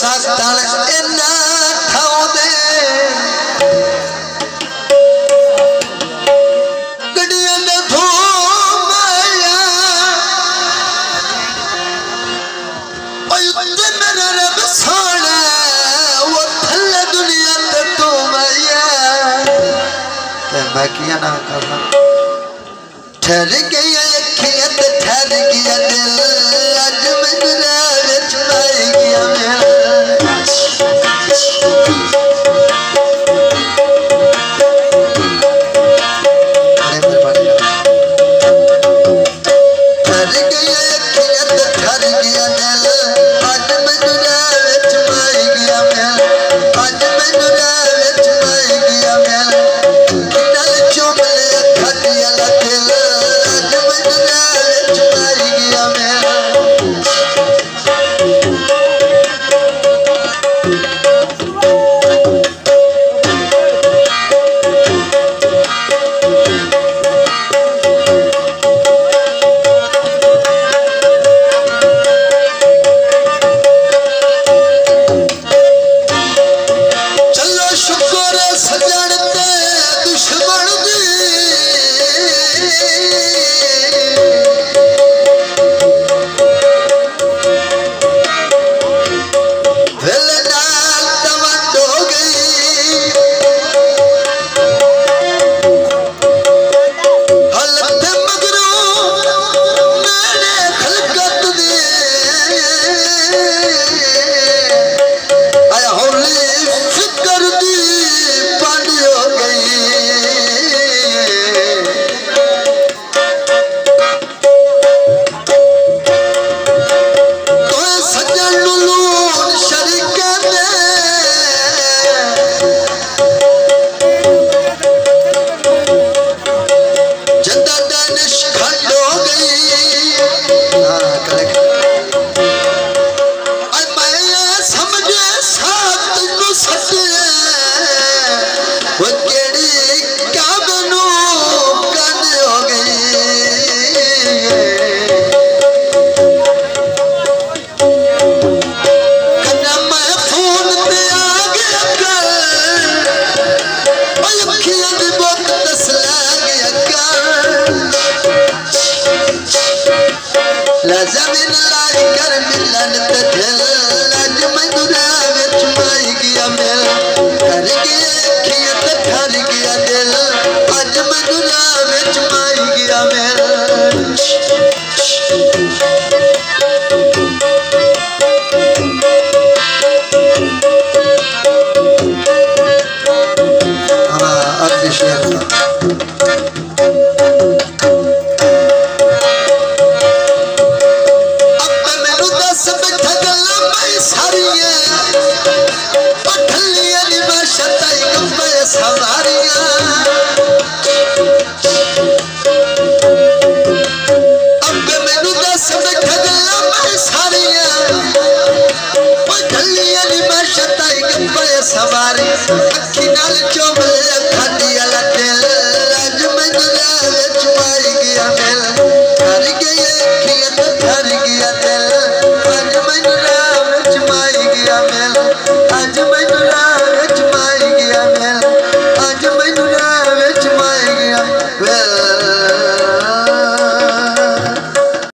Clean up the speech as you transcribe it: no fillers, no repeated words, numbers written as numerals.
सातन इन्ना थाउदे गड्डियां दे धूम आया ओए उत्ते मेरा रब सोना वो थल्ले दुनिया ते तू माया ते मैं किया ना करना ठहर गई अखियां ते ठहर गया दिल अज मैनू राह विच पाई गया मेरा सवारी अखी नाल चोबले खटिया दिल अज मैनू राह विच पाई गया मिल ठहर गई अखियां ते ठहर गई